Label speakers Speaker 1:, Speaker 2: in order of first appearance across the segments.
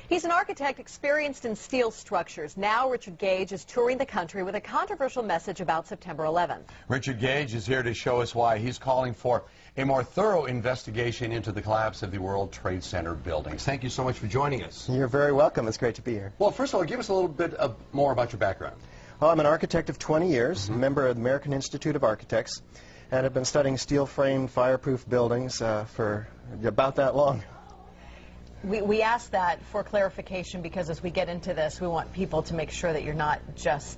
Speaker 1: He's an architect experienced in steel structures. Now Richard Gage is touring the country with a controversial message about September 11th.
Speaker 2: Richard Gage is here to show us why he's calling for a more thorough investigation into the collapse of the World Trade Center buildings. Thank you so much for joining us.
Speaker 3: You're very welcome. It's great to be here.
Speaker 2: Well, first of all, give us a little bit more about your background.
Speaker 3: Well, I'm an architect of 20 years, member of the American Institute of Architects, and have been studying steel-framed, fireproof buildings for about that long.
Speaker 1: We ask that for clarification because as we get into this, we want people to make sure that you're not just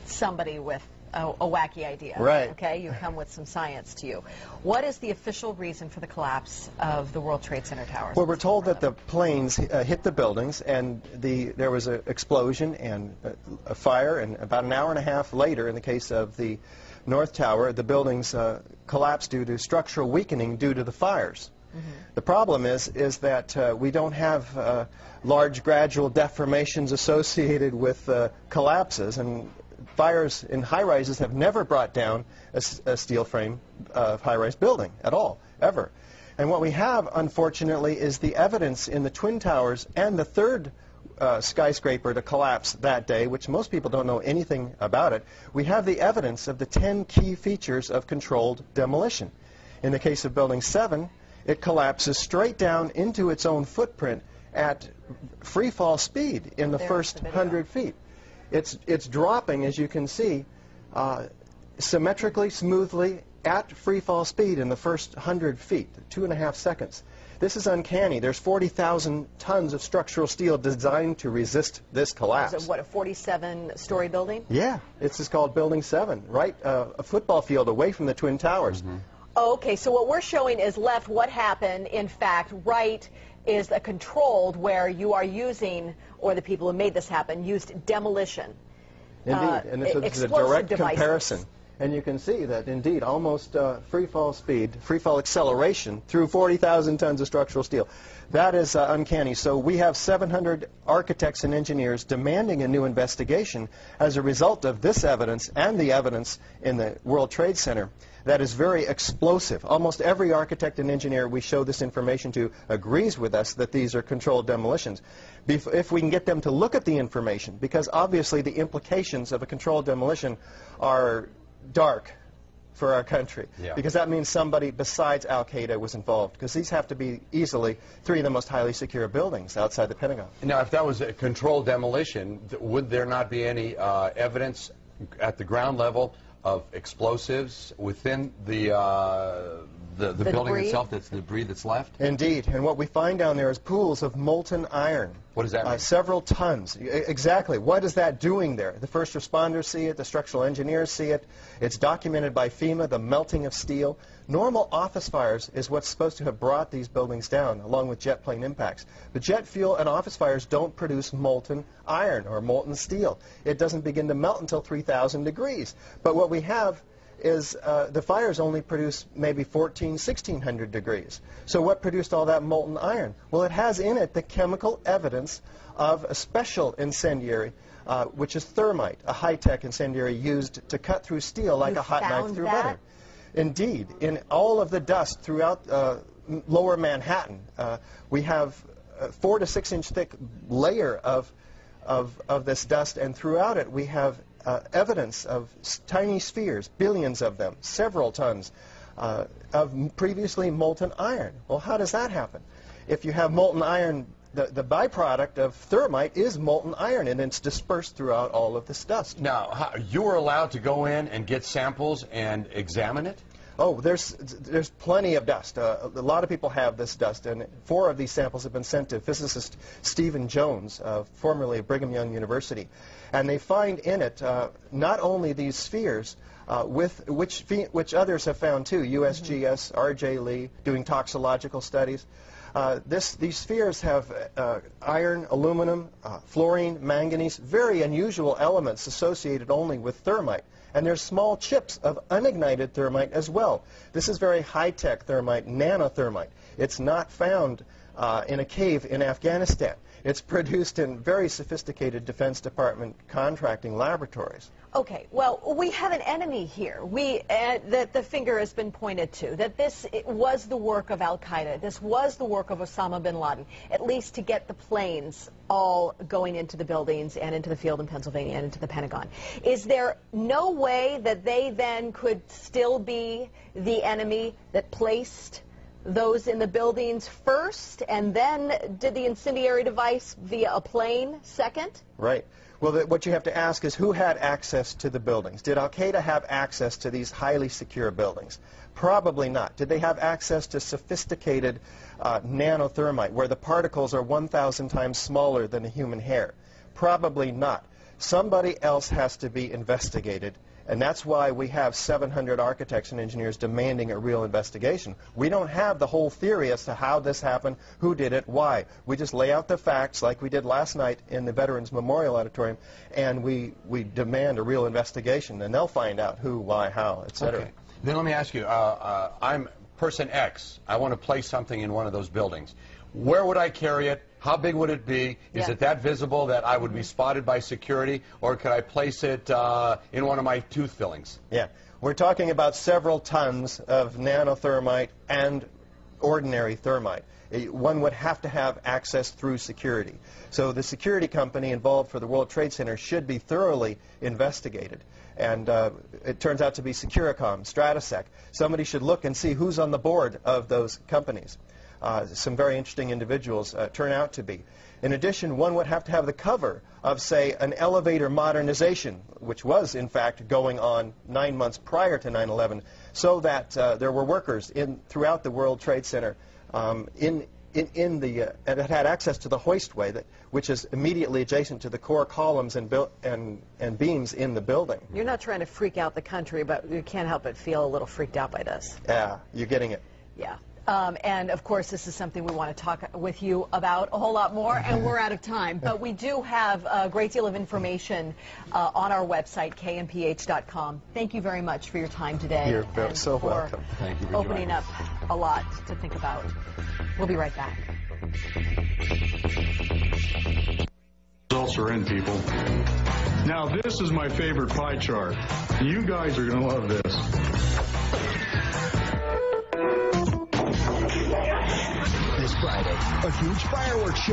Speaker 1: somebody with a wacky idea.
Speaker 3: Right.
Speaker 1: Okay, you come with some science to you. What is the official reason for the collapse of the World Trade Center towers?
Speaker 3: Well, we're told that the planes hit the buildings and there was an explosion and a fire, and about an hour and a half later, in the case of the North Tower, the buildings collapsed due to structural weakening due to the fires. The problem is that we don't have large gradual deformations associated with collapses, and fires in high-rises have never brought down a steel frame high-rise building at all, ever. And what we have, unfortunately, is the evidence in the Twin Towers and the third skyscraper to collapse that day, which most people don't know anything about it. We have the evidence of the 10 key features of controlled demolition. In the case of Building 7, it collapses straight down into its own footprint at free fall speed in the first 100 feet. It's dropping, as you can see, symmetrically, smoothly, at free fall speed in the first 100 feet, 2.5 seconds. This is uncanny. There's 40,000 tons of structural steel designed to resist this collapse.
Speaker 1: Is it, what, a 47-story building?
Speaker 3: Yeah, this is called Building 7, right a football field away from the Twin Towers.
Speaker 1: Okay, so what we're showing is left what happened. In fact, right is a controlled where you are using, or the people who made this happen, used demolition.
Speaker 3: Indeed, and it's a direct comparison. And you can see that, indeed, almost free fall speed, free fall acceleration through 40,000 tons of structural steel. That is uncanny. So we have 700 architects and engineers demanding a new investigation as a result of this evidence and the evidence in the World Trade Center. That is very explosive. Almost every architect and engineer we show this information to agrees with us that these are controlled demolitions. If we can get them to look at the information, because obviously the implications of a controlled demolition are dark for our country, because that means somebody besides Al-Qaeda was involved, because these have to be easily 3 of the most highly secure buildings outside the Pentagon.
Speaker 2: Now, if that was a controlled demolition, would there not be any evidence at the ground level of explosives within the building itself, that's the debris that's left?
Speaker 3: Indeed, and what we find down there is pools of molten iron.
Speaker 2: What does that mean?
Speaker 3: Several tons. Exactly. What is that doing there? The first responders see it, the structural engineers see it. It's documented by FEMA, the melting of steel. Normal office fires is what's supposed to have brought these buildings down, along with jet plane impacts. But jet fuel and office fires don't produce molten iron or molten steel. It doesn't begin to melt until 3,000 degrees. But what we have is the fires only produce maybe 1,600 degrees. So what produced all that molten iron? Well, it has in it the chemical evidence of a special incendiary, which is thermite, a high-tech incendiary used to cut through steel like a hot knife through butter. Indeed, in all of the dust throughout lower Manhattan, we have a 4 to 6 inch thick layer of this dust, and throughout it we have evidence of tiny spheres, billions of them, several tons of previously molten iron. Well, how does that happen? If you have molten iron, the byproduct of thermite is molten iron, and it's dispersed throughout all of this dust.
Speaker 2: Now, you were allowed to go in and get samples and examine it?
Speaker 3: Oh, there's plenty of dust. A lot of people have this dust, and 4 of these samples have been sent to physicist Stephen Jones, formerly of Brigham Young University. And they find in it not only these spheres, which others have found too, USGS, R.J. Lee, doing toxicological studies. These spheres have iron, aluminum, fluorine, manganese, very unusual elements associated only with thermite. And there's small chips of unignited thermite as well. This is very high-tech thermite, nanothermite. It's not found in a cave in Afghanistan. It's produced in very sophisticated Defense Department contracting laboratories.
Speaker 1: Okay, well, we have an enemy here. That the finger has been pointed to, that this was the work of al-Qaeda. This was the work of Osama bin Laden, at least to get the planes all going into the buildings and into the field in Pennsylvania and into the Pentagon. Is there no way that they then could still be the enemy that placed those in the buildings first and then did the incendiary device via a plane second?
Speaker 3: Right. Well, what you have to ask is who had access to the buildings? Did al-Qaeda have access to these highly secure buildings? Probably not. Did they have access to sophisticated nanothermite, where the particles are 1,000 times smaller than a human hair? Probably not. Somebody else has to be investigated. And that's why we have 700 architects and engineers demanding a real investigation. We don't have the whole theory as to how this happened, who did it, why. We just lay out the facts like we did last night in the Veterans Memorial Auditorium, and we demand a real investigation, and they'll find out who, why, how, etc.
Speaker 2: Okay. Then let me ask you, I'm person X. I want to place something in one of those buildings. Where would I carry it? How big would it be? Is it that visible that I would be spotted by security, or could I place it in one of my tooth fillings?
Speaker 3: Yeah. We're talking about several tons of nanothermite and ordinary thermite. One would have to have access through security. So the security company involved for the World Trade Center should be thoroughly investigated. And it turns out to be Securicom, Stratosec. Somebody should look and see who's on the board of those companies. Some very interesting individuals turn out to be. In addition, one would have to have the cover of, say, an elevator modernization, which was, in fact, going on 9 months prior to 9/11, so that there were workers throughout the World Trade Center and it had access to the hoistway, which is immediately adjacent to the core columns and beams in the building.
Speaker 1: You're not trying to freak out the country, but you can't help but feel a little freaked out by this.
Speaker 3: Yeah, you're getting it.
Speaker 1: Yeah. And, of course, this is something we want to talk with you about a whole lot more, and we're out of time. But we do have a great deal of information on our website, kmph.com. Thank you very much for your time today.
Speaker 3: You're so welcome.
Speaker 2: Thank you for
Speaker 1: opening up a lot to think about. We'll be right back.
Speaker 4: Results are in, people. Now, this is my favorite pie chart. You guys are going to love this.
Speaker 5: This Friday, a huge fireworks show.